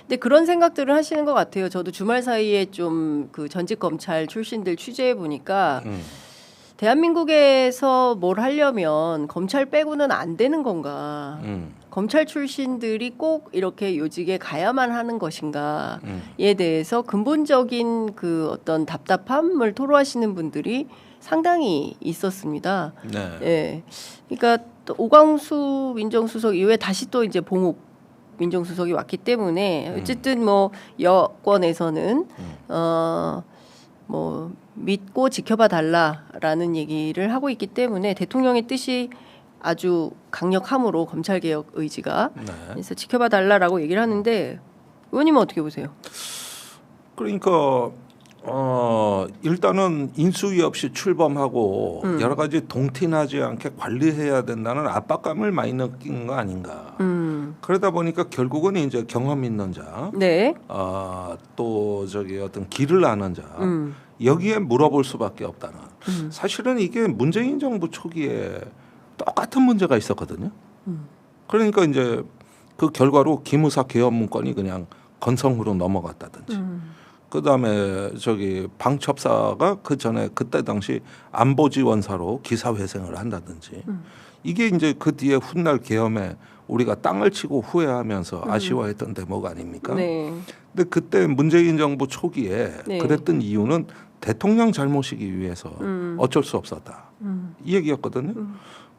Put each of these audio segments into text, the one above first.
근데 그런 생각들을 하시는 것 같아요. 저도 주말 사이에 좀 그 전직 검찰 출신들 취재해 보니까 대한민국에서 뭘 하려면 검찰 빼고는 안 되는 건가? 검찰 출신들이 꼭 이렇게 요직에 가야만 하는 것인가에 대해서 근본적인 그 어떤 답답함을 토로하시는 분들이 상당히 있었습니다. 네. 예. 그러니까 또 오광수 민정수석 이후에 다시 또 이제 봉욱 민정수석이 왔기 때문에 어쨌든 뭐 여권에서는 뭐 믿고 지켜봐 달라라는 얘기를 하고 있기 때문에 대통령의 뜻이 아주 강력함으로 검찰 개혁 의지가 네. 그래서 지켜봐 달라라고 얘기를 하는데 의원님은 어떻게 보세요? 그러니까 일단은 인수위 없이 출범하고 여러 가지 동티나지 않게 관리해야 된다는 압박감을 많이 느낀 거 아닌가. 그러다 보니까 결국은 이제 경험 있는 자, 네. 또 저기 어떤 길을 아는 자 여기에 물어볼 수밖에 없다는. 사실은 이게 문재인 정부 초기에 똑같은 문제가 있었거든요. 그러니까 이제 그 결과로 기무사 개업 문건이 그냥 건성으로 넘어갔다든지. 그다음에 저기 방첩사가 그 전에 그때 당시 안보지원사로 기사회생을 한다든지 이게 이제 그 뒤에 훗날 계엄에 우리가 땅을 치고 후회하면서 아쉬워했던 대목 아닙니까? 네. 근데 그때 문재인 정부 초기에 네. 그랬던 이유는 대통령 잘못이기 위해서 어쩔 수 없었다 이 얘기였거든요.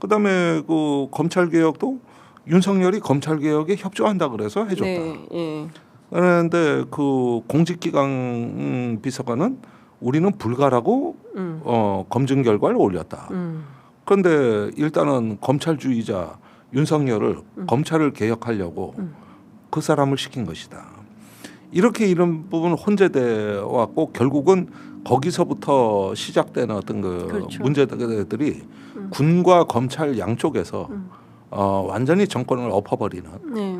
그다음에 그 검찰 개혁도 윤석열이 검찰 개혁에 협조한다 그래서 해줬다. 네. 예. 그런데 그 공직기강 비서관은 우리는 불가라고 검증 결과를 올렸다. 그런데 일단은 검찰주의자 윤석열을 검찰을 개혁하려고 그 사람을 시킨 것이다. 이렇게 이런 부분 혼재돼 왔고 결국은 거기서부터 시작되는 어떤 그 그렇죠. 문제들이 군과 검찰 양쪽에서 완전히 정권을 엎어버리는 네.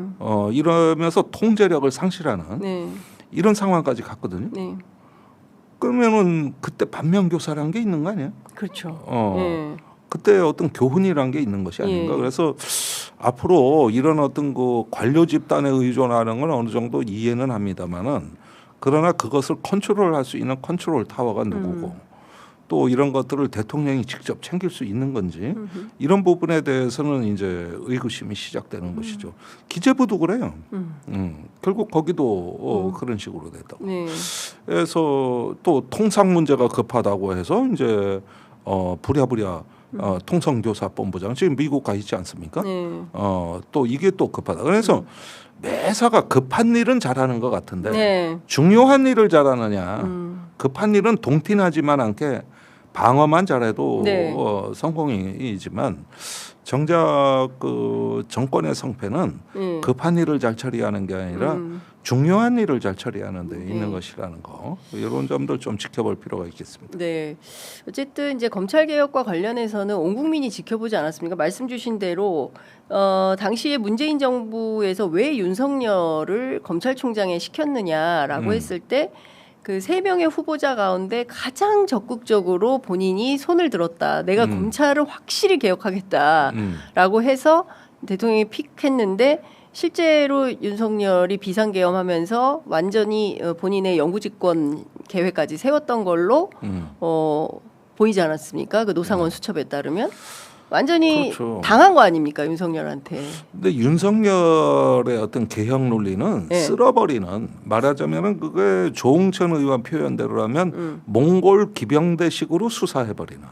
이러면서 통제력을 상실하는 네. 이런 상황까지 갔거든요. 네. 그러면은 그때 반면교사라는 게 있는 거 아니에요? 그렇죠. 그때 어떤 교훈이란 게 있는 것이 아닌가. 예. 그래서 앞으로 이런 어떤 그 관료 집단에 의존하는 건 어느 정도 이해는 합니다만은 그러나 그것을 컨트롤할 수 있는 컨트롤 타워가 누구고 또 이런 것들을 대통령이 직접 챙길 수 있는 건지 이런 부분에 대해서는 이제 의구심이 시작되는 것이죠. 기재부도 그래요. 결국 거기도 그런 식으로 됐다고. 네. 그래서 또 통상 문제가 급하다고 해서 이제 부랴부랴 통상교사본부장 지금 미국 가 있지 않습니까? 네. 또 이게 또 급하다. 그래서 매사가 급한 일은 잘하는 것 같은데 네. 중요한 일을 잘하느냐? 급한 일은 동티나지만 않게 방어만 잘해도 네. 성공이지만 정작 그 정권의 성패는 급한 일을 잘 처리하는 게 아니라 중요한 일을 잘 처리하는 데 있는 것이라는 거 이런 점들 좀 지켜볼 필요가 있겠습니다. 네. 어쨌든 이제 검찰 개혁과 관련해서는 온 국민이 지켜보지 않았습니까? 말씀 주신 대로 당시에 문재인 정부에서 왜 윤석열을 검찰총장에 시켰느냐라고 했을 때 그 3명의 후보자 가운데 가장 적극적으로 본인이 손을 들었다. 내가 검찰을 확실히 개혁하겠다라고 해서 대통령이 픽했는데 실제로 윤석열이 비상계엄하면서 완전히 본인의 영구집권 계획까지 세웠던 걸로 보이지 않았습니까? 그 노상원 수첩에 따르면 완전히 그렇죠. 당한 거 아닙니까 윤석열한테? 근데 윤석열의 어떤 개혁 논리는 네. 쓸어버리는 말하자면은 그게 조응천 의원 표현대로라면 몽골 기병대식으로 수사해버리는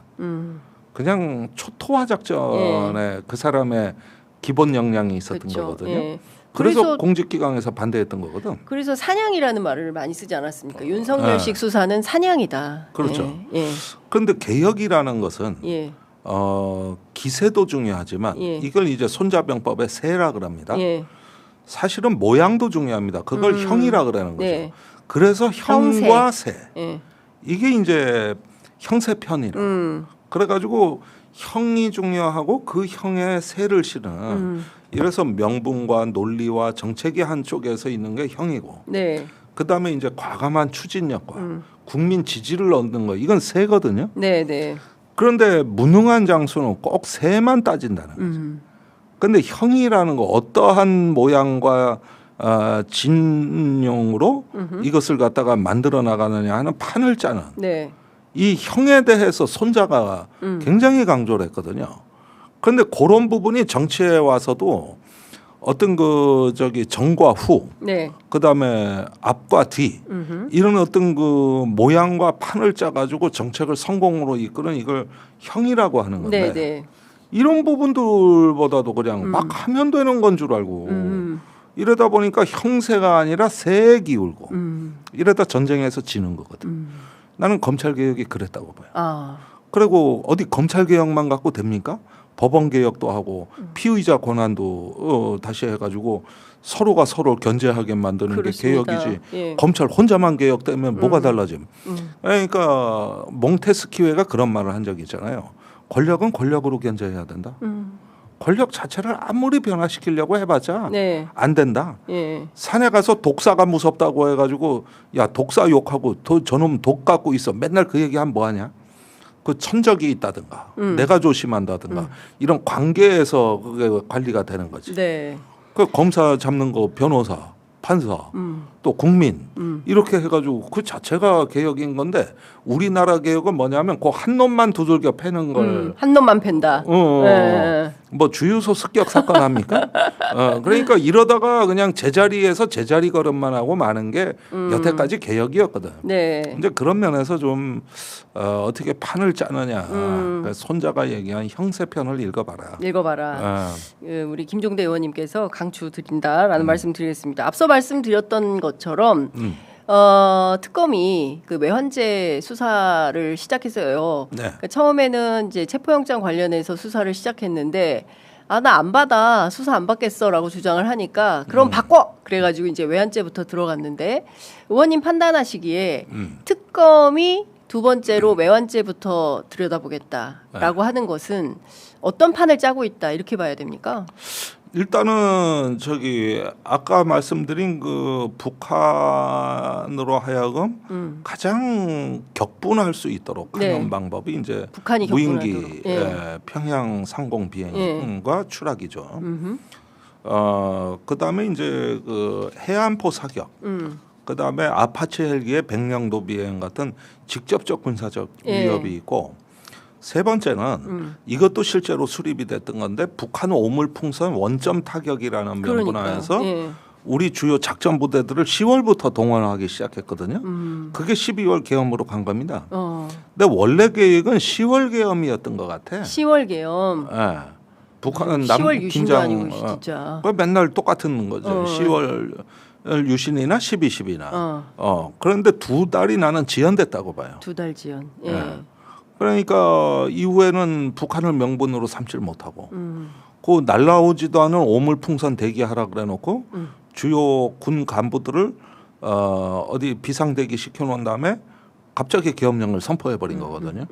그냥 초토화 작전에 그 사람의 기본 역량이 있었던 그렇죠. 거거든요. 예. 그래서 공직기강에서 반대했던 거거든. 그래서 사냥이라는 말을 많이 쓰지 않았습니까? 윤석열식 수사는 사냥이다. 그렇죠. 예. 그런데 개혁이라는 것은 예. 기세도 중요하지만 예. 이걸 이제 손자병법의 세라 그럽니다. 예. 사실은 모양도 중요합니다. 그걸 형이라 그러는 거죠. 네. 그래서 형과 세. 예. 이게 이제 형세편이라. 그래가지고 형이 중요하고 그 형의 세를 실은 이래서 명분과 논리와 정책이 한쪽에서 있는 게 형이고 네. 그다음에 이제 과감한 추진력과 국민 지지를 얻는 거 이건 세거든요. 네, 네. 그런데 무능한 장수는 꼭 세만 따진다는 거죠. 그런데 형이라는 거 어떠한 모양과 진용으로 이것을 갖다가 만들어 나가느냐 하는 판을 짜는 네. 이 형에 대해서 손자가 굉장히 강조를 했거든요. 그런데 그런 부분이 정치에 와서도 어떤 전과 후, 네. 그다음에 앞과 뒤 이런 어떤 모양과 판을 짜가지고 정책을 성공으로 이끄는 이걸 형이라고 하는 건데 네, 네. 이런 부분들보다도 그냥 막 하면 되는 건 줄 알고 이러다 보니까 형세가 아니라 세에 기울고 이러다 전쟁에서 지는 거거든. 나는 검찰 개혁이 그랬다고 봐요. 아. 그리고 어디 검찰 개혁만 갖고 됩니까? 법원 개혁도 하고 피의자 권한도 다시 해가지고 서로가 서로를 견제하게 만드는 그렇습니다. 게 개혁이지. 예. 검찰 혼자만 개혁되면 뭐가 달라짐? 그러니까 몽테스키웨가 그런 말을 한 적이 있잖아요. 권력은 권력으로 견제해야 된다. 권력 자체를 아무리 변화시키려고 해봤자 네. 안 된다. 예. 산에 가서 독사가 무섭다고 해가지고 야 독사 욕하고 저놈 독 갖고 있어. 맨날 그 얘기하면 뭐하냐? 그 천적이 있다든가 내가 조심한다든가 이런 관계에서 그게 관리가 되는 거지. 네. 그 검사 잡는 거 변호사, 판사, 또 국민 이렇게 해가지고 그 자체가 개혁인 건데 우리나라 개혁은 뭐냐면 그 한 놈만 두들겨 패는 걸 한 놈만 팬다. 네. 뭐 주유소 습격 사건 합니까? 그러니까 이러다가 그냥 제자리에서 제자리 걸음만 하고 마는 게 여태까지 개혁이었거든. 네. 이제 그런 면에서 좀 어떻게 판을 짜느냐. 그러니까 손자가 얘기한 형세편을 읽어봐라. 읽어봐라. 우리 김종대 의원님께서 강추 드린다라는 말씀 드리겠습니다. 앞서 말씀드렸던 것처럼 특검이 그 외환죄 수사를 시작했어요. 네. 그러니까 처음에는 이제 체포영장 관련해서 수사를 시작했는데 나 안 받아 수사 안 받겠어라고 주장을 하니까 그럼 바꿔 그래가지고 이제 외환죄부터 들어갔는데 의원님 판단하시기에 특검이 두 번째로 외환죄부터 들여다보겠다라고 하는 것은 어떤 판을 짜고 있다 이렇게 봐야 됩니까? 일단은 아까 말씀드린 그 북한으로 하여금 가장 격분할 수 있도록 하는 네. 방법이 이제 북한이 무인기 격분하도록. 평양 상공 비행과 추락이죠. 그다음에 이제 그 해안포 사격, 그다음에 아파치 헬기의 백령도 비행 같은 직접적 군사적 위협이 있고. 세 번째는 이것도 실제로 수립이 됐던 건데 북한 오물풍선 원점 타격이라는 명분하에서 우리 주요 작전 부대들을 10월부터 동원하기 시작했거든요. 그게 12월 계엄으로 간 겁니다. 근데 원래 계획은 10월 계엄이었던 것 같아. 10월 계엄. 네. 북한은 10월 유신도 아니고 긴장 진짜. 맨날 똑같은 거죠. 10월 유신이나 12.12나. 그런데 두 달이 나는 지연됐다고 봐요. 두 달 지연. 그러니까 이후에는 북한을 명분으로 삼지를 못하고 그 날라오지도 않은 오물풍선 대기하라 그래놓고 주요 군 간부들을 어디 비상대기 시켜놓은 다음에 갑자기 계엄령을 선포해버린 거거든요.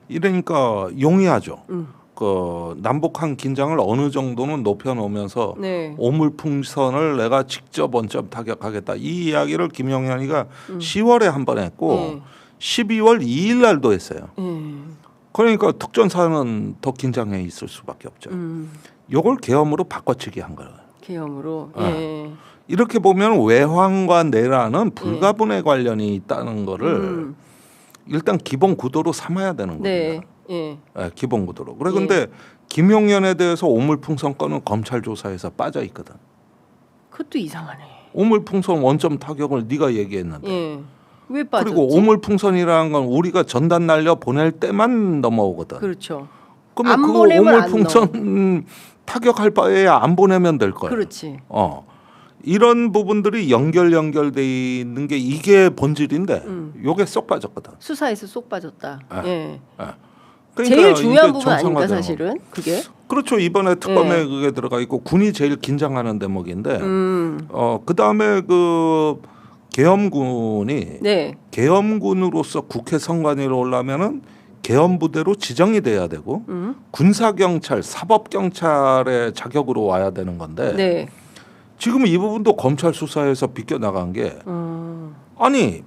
이러니까 용이하죠. 그 남북한 긴장을 어느 정도는 높여놓으면서 오물풍선을 내가 직접 원점 타격하겠다 이 이야기를 김용현이가 10월에 한 번 했고 12월 2일 날도 했어요. 그러니까 특전사는 더 긴장해 있을 수밖에 없죠. 이걸 계엄으로 바꿔치기 한 거예요. 계엄으로. 이렇게 보면 외환과 내란은 불가분의 관련이 있다는 거를 일단 기본 구도로 삼아야 되는 겁니다. 기본 구도로. 그런데 김용현에 대해서 오물풍선 건은 검찰 조사에서 빠져 있거든. 그것도 이상하네. 오물풍선 원점 타격을 네가 얘기했는데. 왜 빠졌지? 그리고 오물풍선이라는 건 우리가 전단 날려 보낼 때만 넘어오거든. 그렇죠. 그러면 그거 오물풍선 타격할 바에야 안 보내면 될 거야. 그렇지. 이런 부분들이 연결돼 있는 게 이게 본질인데 요게 쏙 빠졌거든. 수사에서 쏙 빠졌다. 그러니까 제일 중요한 부분 아닙니까 사실은 그게? 그렇죠. 이번에 특검에 그게 들어가 있고 군이 제일 긴장하는 대목인데 그 다음에 그 계엄군이 계엄군으로서 국회 선관위로 오려면은 계엄부대로 지정이 돼야 되고 군사경찰, 사법경찰의 자격으로 와야 되는 건데 지금 이 부분도 검찰 수사에서 비껴나간 게 아니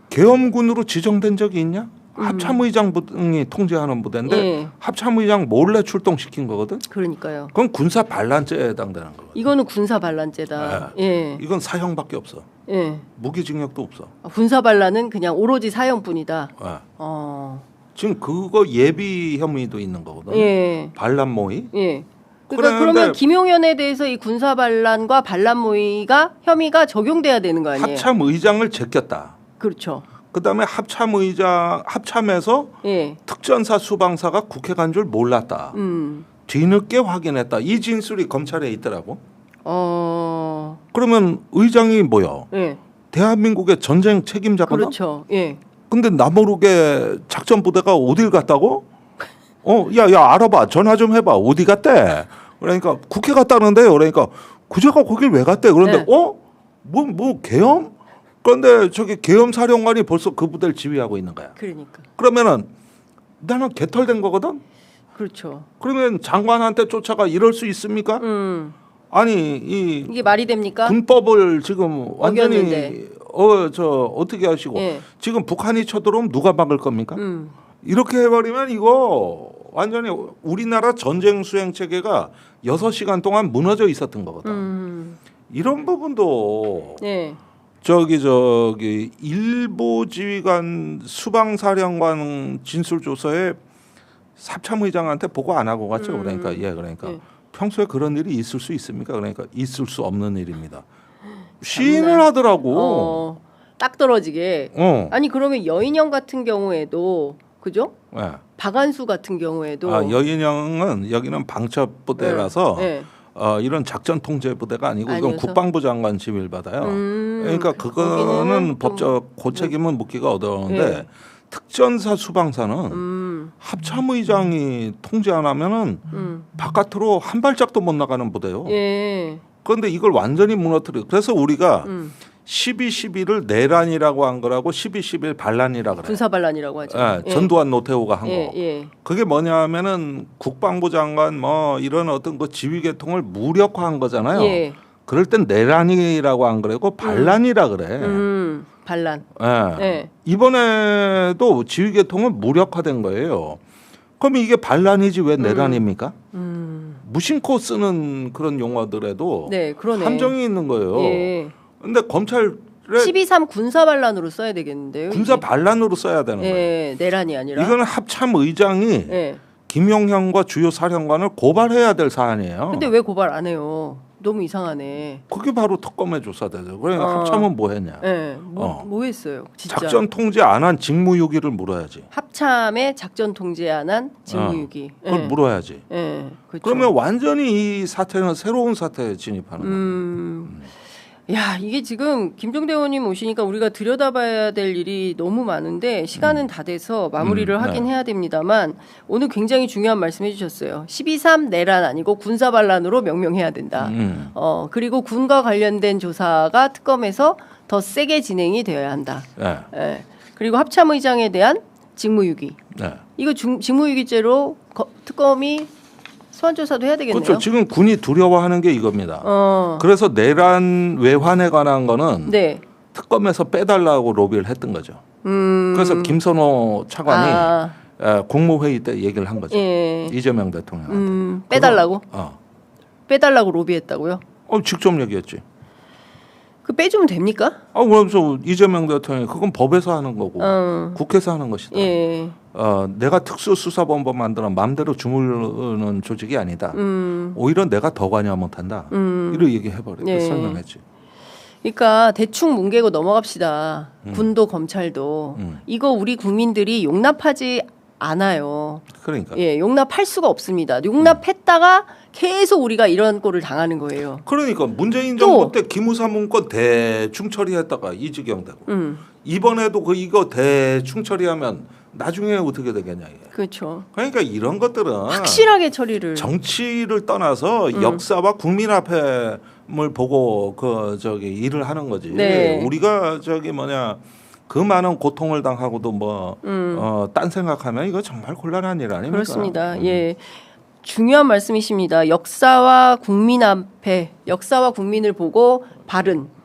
계엄군으로 지정된 적이 있냐? 합참의장이 통제하는 부대인데 예. 합참의장 몰래 출동시킨 거거든. 그러니까요. 그건 군사 반란죄에 해당되는 거거든. 이거는 군사 반란죄다. 예. 이건 사형밖에 없어. 예. 무기징역도 없어. 군사 반란은 그냥 오로지 사형뿐이다. 예. 지금 그거 예비 혐의도 있는 거거든. 예. 반란 모의. 예. 그러니까 그런데 그러면 김용현에 대해서 이 군사 반란과 반란 모의가 혐의가 적용돼야 되는 거 아니에요? 합참의장을 제꼈다. 그렇죠. 그다음에 합참에서 예. 특전사 수방사가 국회 간 줄 몰랐다. 뒤늦게 확인했다. 이 진술이 검찰에 있더라고. 그러면 의장이 뭐야? 예. 대한민국의 전쟁 책임자거든. 그렇죠. 예. 근데 나 모르게 작전 부대가 어딜 갔다고? 야 알아봐. 전화 좀 해봐. 어디 갔대? 그러니까 국회 갔다는데요. 그러니까 그제가 거길 왜 갔대? 그런데 네. 뭐 계엄? 그런데 저기 계엄 사령관이 벌써 그 부대를 지휘하고 있는 거야. 그러니까. 그러면은 나는 개털된 거거든. 그렇죠. 그러면 장관한테 쫓아가 이럴 수 있습니까? 아니 이게 말이 됩니까? 군법을 지금 완전히 어겼는데. 어떻게 하시고 예. 지금 북한이 쳐들어오면 누가 막을 겁니까? 이렇게 해버리면 이거 완전히 우리나라 전쟁 수행 체계가 6시간 동안 무너져 있었던 거거든. 이런 부분도 예. 저기 일부 지휘관 수방사령관 진술 조서에 합참의장한테 보고 안 하고 갔죠. 그러니까 평소에 그런 일이 있을 수 있습니까? 그러니까 있을 수 없는 일입니다. 시인을 하더라고. 딱 떨어지게. 아니 그러면 여인영 같은 경우에도 그죠? 네. 박안수 같은 경우에도 여인영은 여기는 방첩부대라서 네. 이런 작전 통제 부대가 아니고 이건 아니어서? 국방부 장관 지휘를 받아요. 그러니까 그거는 법적 고책임은 묻기가 어려운데 특전사 수방사는 합참의장이 통제 안 하면은 바깥으로 한 발짝도 못 나가는 부대요. 예. 그런데 이걸 완전히 무너뜨려. 그래서 우리가 12.12를 내란이라고 한 거라고 12.11 반란이라고 그래요. 군사 반란이라고 하죠. 전두환 노태우가 한 거. 예. 그게 뭐냐면은 국방부 장관 뭐 이런 어떤 그 지휘 계통을 무력화한 거잖아요. 예. 그럴 땐 내란이라고 안 그래고 반란이라 그래. 반란. 예. 이번에도 지휘 계통은 무력화된 거예요. 그럼 이게 반란이지 왜 내란입니까? 무심코 쓰는 그런 용어들에도 네, 그러네. 함정이 있는 거예요. 예. 근데 검찰에 12.3 군사 반란으로 써야 되겠는데요. 군사 이게? 반란으로 써야 되는 거예요. 예, 내란이 아니라. 이거는 합참의장이 예. 김용현과 주요 사령관을 고발해야 될 사안이에요. 근데 왜 고발 안 해요? 너무 이상하네. 그게 바로 특검의 조사대죠. 그러니까 합참은 뭐 했냐? 예. 뭐 했어요? 진짜. 작전 통제 안 한 직무유기를 물어야지. 합참의 작전 통제 안 한 직무유기. 그걸 물어야지. 예. 그렇죠. 그러면 완전히 이 사태는 새로운 사태에 진입하는 거예요. 야, 이게 지금 김종대 의원님 오시니까 우리가 들여다봐야 될 일이 너무 많은데 시간은 다 돼서 마무리를 하긴 해야 됩니다만 오늘 굉장히 중요한 말씀해 주셨어요. 12.3 내란 아니고 군사 반란으로 명명해야 된다. 그리고 군과 관련된 조사가 특검에서 더 세게 진행이 되어야 한다. 네. 예. 그리고 합참의장에 대한 직무유기. 네. 이거 직무유기죄로 특검이 소환조사도 해야 되겠네요. 그렇죠. 지금 군이 두려워하는 게 이겁니다. 그래서 내란 외환에 관한 거는 네. 특검에서 빼달라고 로비를 했던 거죠. 그래서 김선호 차관이 국무회의 때 얘기를 한 거죠. 예. 이재명 대통령한테. 빼달라고? 빼달라고 로비했다고요? 직접 얘기했지. 그 빼주면 됩니까? 그래서 이재명 대통령이 그건 법에서 하는 거고 국회에서 하는 것이다. 예. 내가 특수수사본부 만들어 마음대로 주무르는 조직이 아니다. 오히려 내가 더 관여 못한다. 이렇게 얘기해버리고 예. 설명했지. 그러니까 대충 뭉개고 넘어갑시다. 군도 검찰도 이거 우리 국민들이 용납하지 않아요. 그러니까. 예, 용납할 수가 없습니다. 용납했다가 계속 우리가 이런 꼴을 당하는 거예요. 그러니까 문재인 정부 때 기무사 문건 대충 처리했다가 이직영 되고 이번에도 이거 대충 처리하면 나중에 어떻게 되겠냐 이게. 그렇죠. 그러니까 이런 것들은 확실하게 처리를. 정치를 떠나서 역사와 국민 앞에을 보고 일을 하는 거지. 네. 우리가 그 많은 고통을 당하고도 딴 생각하면 이거 정말 곤란한 일 아닙니까? 그렇습니다. 예. 중요한 말씀이십니다. 역사와 국민 앞에 역사와 국민을 보고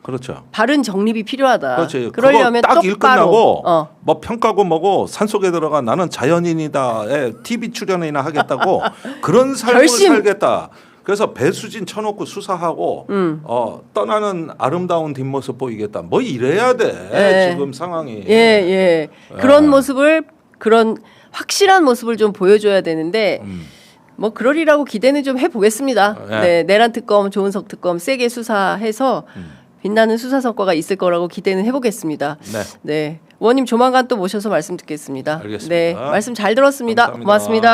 그렇죠. 바른 정립이 필요하다. 그렇지. 그러려면 그거 딱 일 똑바로 끝나고 뭐 평가고 뭐고 산속에 들어가 나는 자연인이다에 TV 출연이나 하겠다고 그런 삶을 결심. 살겠다. 그래서 배수진 쳐놓고 수사하고 떠나는 아름다운 뒷모습 보이겠다. 뭐 이래야 돼. 예. 지금 상황이. 예. 그런 모습을 그런 확실한 모습을 좀 보여줘야 되는데 뭐 그러리라고 기대는 좀 해보겠습니다. 예. 네, 내란 특검, 조은석 특검 세게 수사해서 빛나는 수사 성과가 있을 거라고 기대는 해보겠습니다. 네. 의원님 조만간 또 모셔서 말씀 듣겠습니다. 알겠습니다. 네, 말씀 잘 들었습니다. 감사합니다. 고맙습니다.